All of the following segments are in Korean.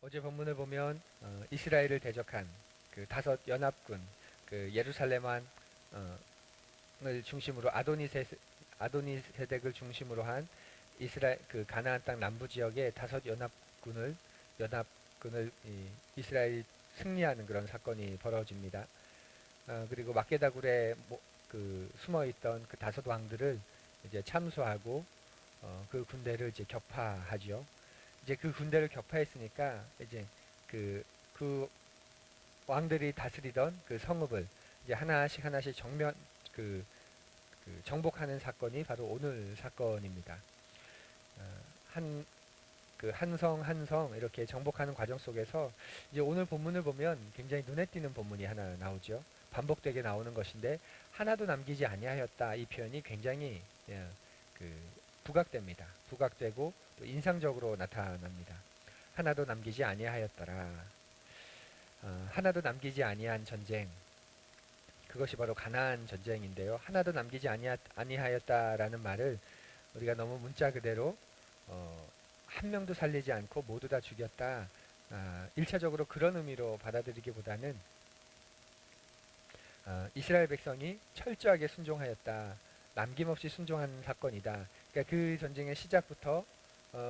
어제 본문을 보면 이스라엘을 대적한 그 다섯 연합군, 그 예루살렘을 중심으로 아도니세덱을 중심으로 한 이스라엘 그 가나안 땅 남부 지역의 다섯 연합군을 이스라엘이 승리하는 그런 사건이 벌어집니다. 그리고 막게다굴에 그 숨어있던 그 다섯 왕들을 이제 참수하고 그 군대를 이제 격파하죠. 이제 그 군대를 격파했으니까 이제 그, 그 왕들이 다스리던 그 성읍을 이제 하나씩 하나씩 그, 정복하는 사건이 바로 오늘 사건입니다. 한, 그 한 성 한 성 이렇게 정복하는 과정 속에서 이제 오늘 본문을 보면 굉장히 눈에 띄는 본문이 하나 나오죠. 반복되게 나오는 것인데 하나도 남기지 아니하였다 이 표현이 굉장히 그 부각됩니다. 부각되고 또 인상적으로 나타납니다. 하나도 남기지 아니하였더라. 하나도 남기지 아니한 전쟁. 그것이 바로 가나안 전쟁인데요. 하나도 남기지 아니하였다라는 말을 우리가 너무 문자 그대로 한 명도 살리지 않고 모두 다 죽였다. 1차적으로 그런 의미로 받아들이기보다는 이스라엘 백성이 철저하게 순종하였다. 남김없이 순종한 사건이다. 그러니까 그 전쟁의 시작부터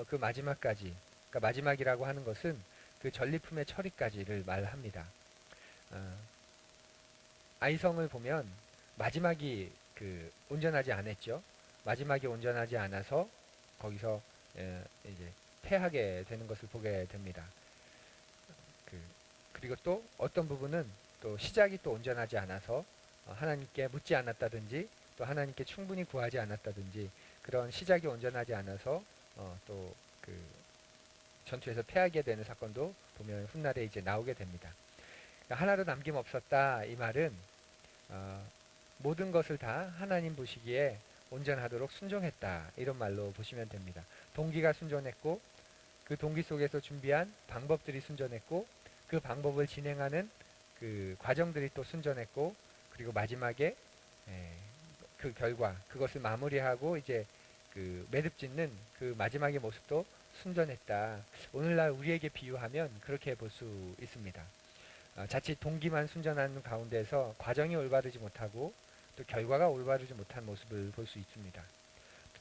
그 마지막까지, 그러니까 마지막이라고 하는 것은 그 전리품의 처리까지를 말합니다. 어, 아이성을 보면 마지막이 그 온전하지 않았죠. 마지막이 온전하지 않아서 거기서 이제 패하게 되는 것을 보게 됩니다. 그, 그리고 또 어떤 부분은 또 시작이 또 온전하지 않아서 하나님께 묻지 않았다든지 또 하나님께 충분히 구하지 않았다든지 그런 시작이 온전하지 않아서 또 그 전투에서 패하게 되는 사건도 보면 훗날에 이제 나오게 됩니다. 그러니까 하나도 남김없었다 이 말은 모든 것을 다 하나님 보시기에 온전하도록 순종했다 이런 말로 보시면 됩니다. 동기가 순전했고 그 동기 속에서 준비한 방법들이 순전했고 그 방법을 진행하는 그 과정들이 또 순전했고 그리고 마지막에 그 결과 그것을 마무리하고 이제 그 매듭 짓는 그 마지막의 모습도 순전했다. 오늘날 우리에게 비유하면 그렇게 볼 수 있습니다. 자칫 동기만 순전한 가운데서 과정이 올바르지 못하고 또 결과가 올바르지 못한 모습을 볼 수 있습니다.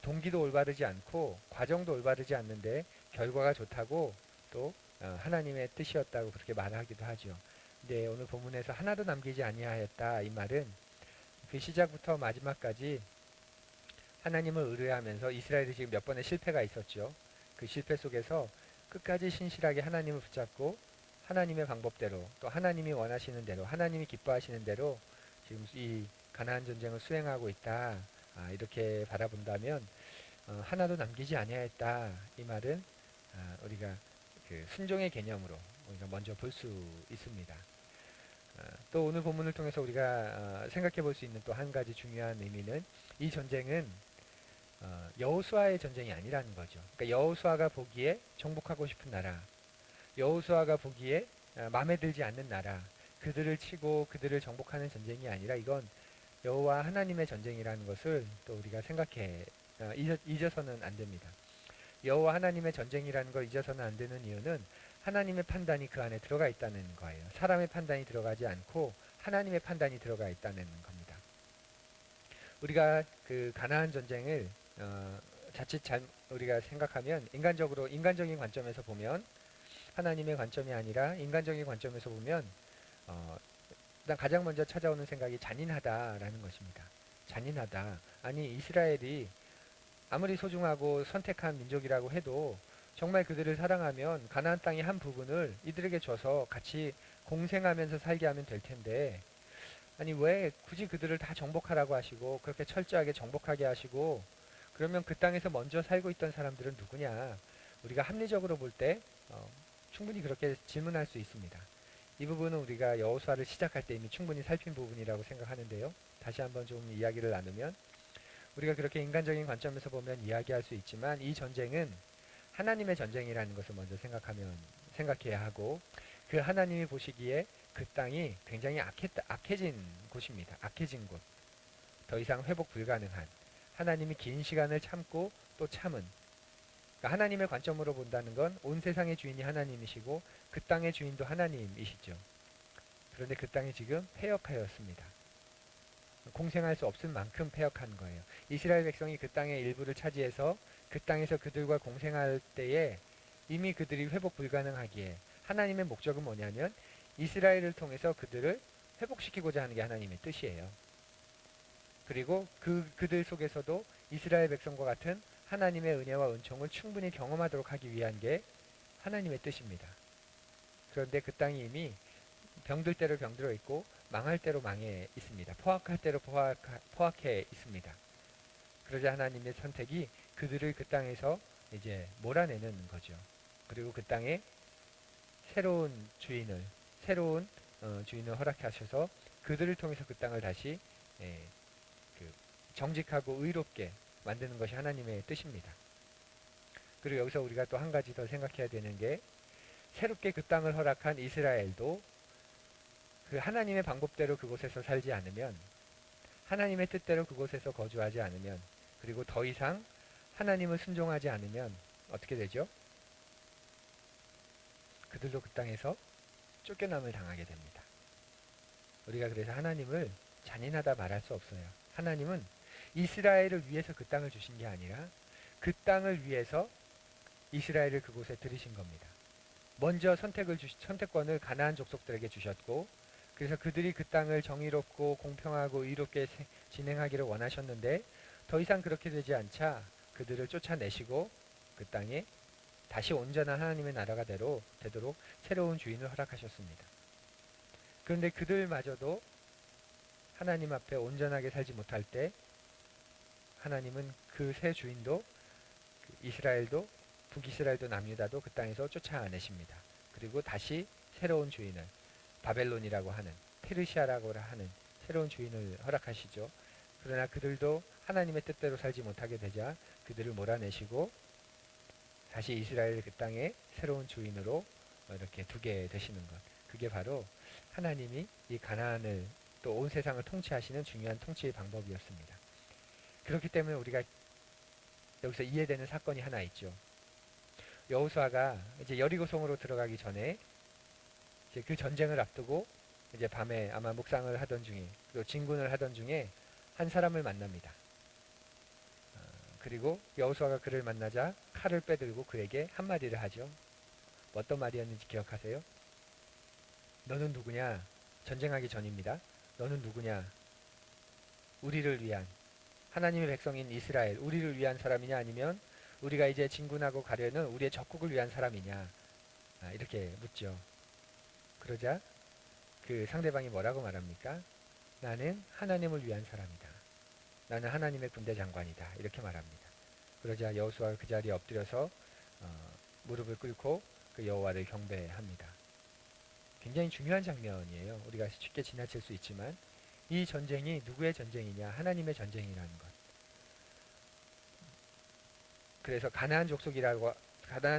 동기도 올바르지 않고 과정도 올바르지 않는데 결과가 좋다고 또 하나님의 뜻이었다고 그렇게 말하기도 하죠. 근데 오늘 본문에서 하나도 남기지 아니하였다 이 말은 그 시작부터 마지막까지 하나님을 의뢰하면서 이스라엘이 지금 몇 번의 실패가 있었죠. 그 실패 속에서 끝까지 신실하게 하나님을 붙잡고 하나님의 방법대로 또 하나님이 원하시는 대로 하나님이 기뻐하시는 대로 지금 이 가나안 전쟁을 수행하고 있다. 이렇게 바라본다면 하나도 남기지 아니하였다. 이 말은 우리가 그 순종의 개념으로 우리가 먼저 볼 수 있습니다. 또 오늘 본문을 통해서 우리가 생각해 볼 수 있는 또 한 가지 중요한 의미는 이 전쟁은 여호수아의 전쟁이 아니라는 거죠. 그러니까 여호수아가 보기에 정복하고 싶은 나라, 여호수아가 보기에 마음에 들지 않는 나라, 그들을 치고 그들을 정복하는 전쟁이 아니라 이건 여호와 하나님의 전쟁이라는 것을 또 우리가 생각해 잊어서는 안 됩니다. 여호와 하나님의 전쟁이라는 걸 잊어서는 안 되는 이유는 하나님의 판단이 그 안에 들어가 있다는 거예요. 사람의 판단이 들어가지 않고 하나님의 판단이 들어가 있다는 겁니다. 우리가 그 가나안 전쟁을 자칫 우리가 생각하면 인간적인 관점에서 보면 하나님의 관점이 아니라 인간적인 관점에서 보면 일단 가장 먼저 찾아오는 생각이 잔인하다라는 것입니다. 잔인하다. 아니 이스라엘이 아무리 소중하고 선택한 민족이라고 해도 정말 그들을 사랑하면 가나안 땅의 한 부분을 이들에게 줘서 같이 공생하면서 살게 하면 될 텐데 아니 왜 굳이 그들을 다 정복하라고 하시고 그렇게 철저하게 정복하게 하시고 그러면 그 땅에서 먼저 살고 있던 사람들은 누구냐? 우리가 합리적으로 볼 때 충분히 그렇게 질문할 수 있습니다. 이 부분은 우리가 여호수아를 시작할 때 이미 충분히 살핀 부분이라고 생각하는데요. 다시 한번 좀 이야기를 나누면 우리가 그렇게 인간적인 관점에서 보면 이야기할 수 있지만 이 전쟁은 하나님의 전쟁이라는 것을 먼저 생각해야 하고 그 하나님이 보시기에 그 땅이 굉장히 악해진 곳입니다. 악해진 곳. 더 이상 회복 불가능한 하나님이 긴 시간을 참고 또 참은 그러니까 하나님의 관점으로 본다는 건 온 세상의 주인이 하나님이시고 그 땅의 주인도 하나님이시죠. 그런데 그 땅이 지금 패역하였습니다. 공생할 수 없을 만큼 패역한 거예요. 이스라엘 백성이 그 땅의 일부를 차지해서 그 땅에서 그들과 공생할 때에 이미 그들이 회복 불가능하기에 하나님의 목적은 뭐냐면 이스라엘을 통해서 그들을 회복시키고자 하는 게 하나님의 뜻이에요. 그리고 그들 속에서도 이스라엘 백성과 같은 하나님의 은혜와 은총을 충분히 경험하도록 하기 위한 게 하나님의 뜻입니다. 그런데 그 땅이 이미 병들 대로 병들어 있고 망할 대로 망해 있습니다. 포악할 대로 포악해 있습니다. 그러자 하나님의 선택이 그들을 그 땅에서 이제 몰아내는 거죠. 그리고 그 땅에 새로운 주인을 허락하셔서 그들을 통해서 그 땅을 다시 예, 그 정직하고 의롭게 만드는 것이 하나님의 뜻입니다. 그리고 여기서 우리가 또 한 가지 더 생각해야 되는 게 새롭게 그 땅을 허락한 이스라엘도 그 하나님의 방법대로 그곳에서 살지 않으면 하나님의 뜻대로 그곳에서 거주하지 않으면 그리고 더 이상 하나님을 순종하지 않으면 어떻게 되죠? 그들도 그 땅에서 쫓겨남을 당하게 됩니다. 우리가 그래서 하나님을 잔인하다 말할 수 없어요. 하나님은 이스라엘을 위해서 그 땅을 주신 게 아니라 그 땅을 위해서 이스라엘을 그곳에 들이신 겁니다. 먼저 선택권을 가나안 족속들에게 주셨고 그래서 그들이 그 땅을 정의롭고 공평하고 의롭게 진행하기를 원하셨는데 더 이상 그렇게 되지 않자 그들을 쫓아내시고 그 땅에 다시 온전한 하나님의 나라가 되도록 새로운 주인을 허락하셨습니다. 그런데 그들마저도 하나님 앞에 온전하게 살지 못할 때 하나님은 그 새 주인도 이스라엘도 북이스라엘도 남유다도 그 땅에서 쫓아내십니다. 그리고 다시 새로운 주인을 바벨론이라고 하는 페르시아라고 하는 새로운 주인을 허락하시죠. 그러나 그들도 하나님의 뜻대로 살지 못하게 되자 그들을 몰아내시고 다시 이스라엘 그 땅에 새로운 주인으로 이렇게 두게 되시는 것. 그게 바로 하나님이 이 가나안을 또 온 세상을 통치하시는 중요한 통치의 방법이었습니다. 그렇기 때문에 우리가 여기서 이해되는 사건이 하나 있죠. 여호수아가 이제 여리고성으로 들어가기 전에 이제 그 전쟁을 앞두고 이제 밤에 아마 묵상을 하던 중에 또 진군을 하던 중에 한 사람을 만납니다. 그리고 여호수아가 그를 만나자 칼을 빼들고 그에게 한마디를 하죠. 어떤 말이었는지 기억하세요? 너는 누구냐? 전쟁하기 전입니다. 너는 누구냐? 우리를 위한 하나님의 백성인 이스라엘 우리를 위한 사람이냐 아니면 우리가 이제 진군하고 가려는 우리의 적국을 위한 사람이냐 이렇게 묻죠. 그러자 그 상대방이 뭐라고 말합니까? 나는 하나님을 위한 사람이다. 나는 하나님의 군대 장관이다. 이렇게 말합니다. 그러자 여호수아가 그 자리에 엎드려서 무릎을 꿇고 그 여호와를 경배합니다. 굉장히 중요한 장면이에요. 우리가 쉽게 지나칠 수 있지만 이 전쟁이 누구의 전쟁이냐? 하나님의 전쟁이라는 것. 그래서 가나안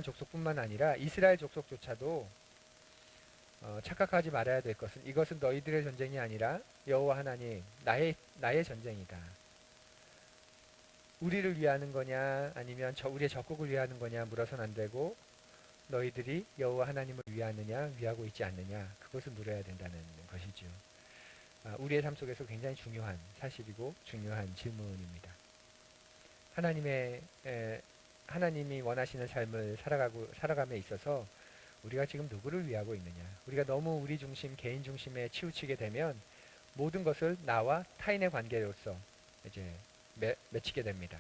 족속뿐만 아니라 이스라엘 족속조차도 착각하지 말아야 될 것은 이것은 너희들의 전쟁이 아니라 여호와 하나님 나의 전쟁이다. 우리를 위하는 거냐 아니면 우리의 적국을 위하는 거냐 물어서는 안 되고 너희들이 여호와 하나님을 위하고 있지 않느냐 그것을 물어야 된다는 것이죠. 우리의 삶 속에서 굉장히 중요한 사실이고 중요한 질문입니다. 하나님이 원하시는 삶을 살아감에 있어서 우리가 지금 누구를 위하고 있느냐. 우리가 너무 우리 중심, 개인 중심에 치우치게 되면 모든 것을 나와 타인의 관계로서 이제 맺히게 됩니다.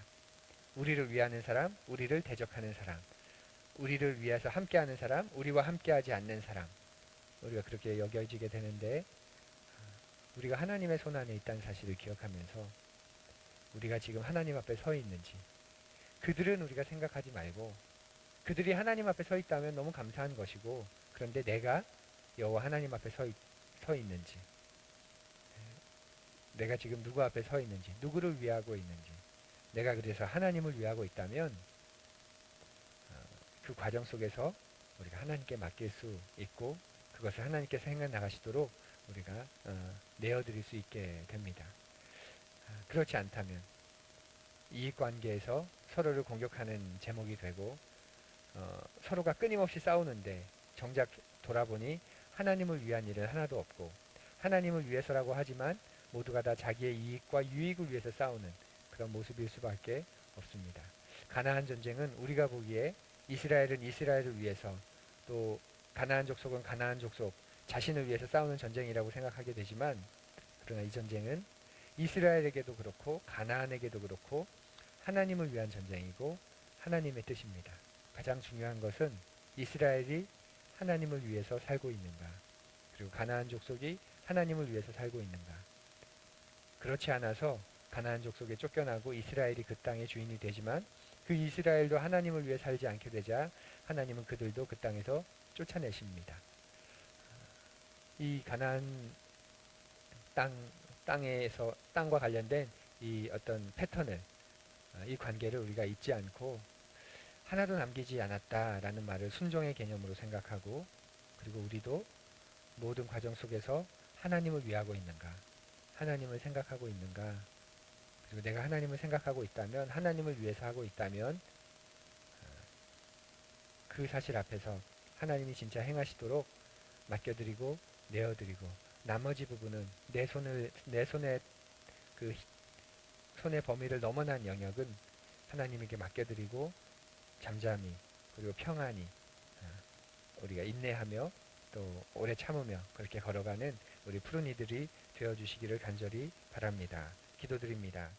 우리를 위하는 사람, 우리를 대적하는 사람, 우리를 위해서 함께하는 사람, 우리와 함께하지 않는 사람. 우리가 그렇게 여겨지게 되는데 우리가 하나님의 손 안에 있다는 사실을 기억하면서 우리가 지금 하나님 앞에 서 있는지 그들은 우리가 생각하지 말고 그들이 하나님 앞에 서 있다면 너무 감사한 것이고 그런데 내가 여호와 하나님 앞에 서 있는지 내가 지금 누구 앞에 서 있는지 누구를 위하고 있는지 내가 그래서 하나님을 위하고 있다면 그 과정 속에서 우리가 하나님께 맡길 수 있고 그것을 하나님께서 행해 나가시도록 우리가 내어드릴 수 있게 됩니다. 그렇지 않다면 이익관계에서 서로를 공격하는 제목이 되고 서로가 끊임없이 싸우는데 정작 돌아보니 하나님을 위한 일은 하나도 없고 하나님을 위해서라고 하지만 모두가 다 자기의 이익과 유익을 위해서 싸우는 그런 모습일 수밖에 없습니다. 가나안 전쟁은 우리가 보기에 이스라엘은 이스라엘을 위해서 또 가나안 족속은 가나안 족속 자신을 위해서 싸우는 전쟁이라고 생각하게 되지만 그러나 이 전쟁은 이스라엘에게도 그렇고 가나안에게도 그렇고 하나님을 위한 전쟁이고 하나님의 뜻입니다. 가장 중요한 것은 이스라엘이 하나님을 위해서 살고 있는가 그리고 가나안 족속이 하나님을 위해서 살고 있는가. 그렇지 않아서 가나안 족속에 쫓겨나고 이스라엘이 그 땅의 주인이 되지만 그 이스라엘도 하나님을 위해 살지 않게 되자 하나님은 그들도 그 땅에서 쫓아내십니다. 이 가나안 땅과 관련된 이 어떤 패턴을 이 관계를 우리가 잊지 않고 하나도 남기지 않았다라는 말을 순종의 개념으로 생각하고 그리고 우리도 모든 과정 속에서 하나님을 위하고 있는가 하나님을 생각하고 있는가 그리고 내가 하나님을 생각하고 있다면 하나님을 위해서 하고 있다면 그 사실 앞에서 하나님이 진짜 행하시도록 맡겨드리고 내어드리고 나머지 부분은 내 손에 그 손의 범위를 넘어난 영역은 하나님에게 맡겨드리고 잠잠히 그리고 평안히 우리가 인내하며 또 오래 참으며 그렇게 걸어가는 우리 푸른 이들이 되어주시기를 간절히 바랍니다. 기도드립니다.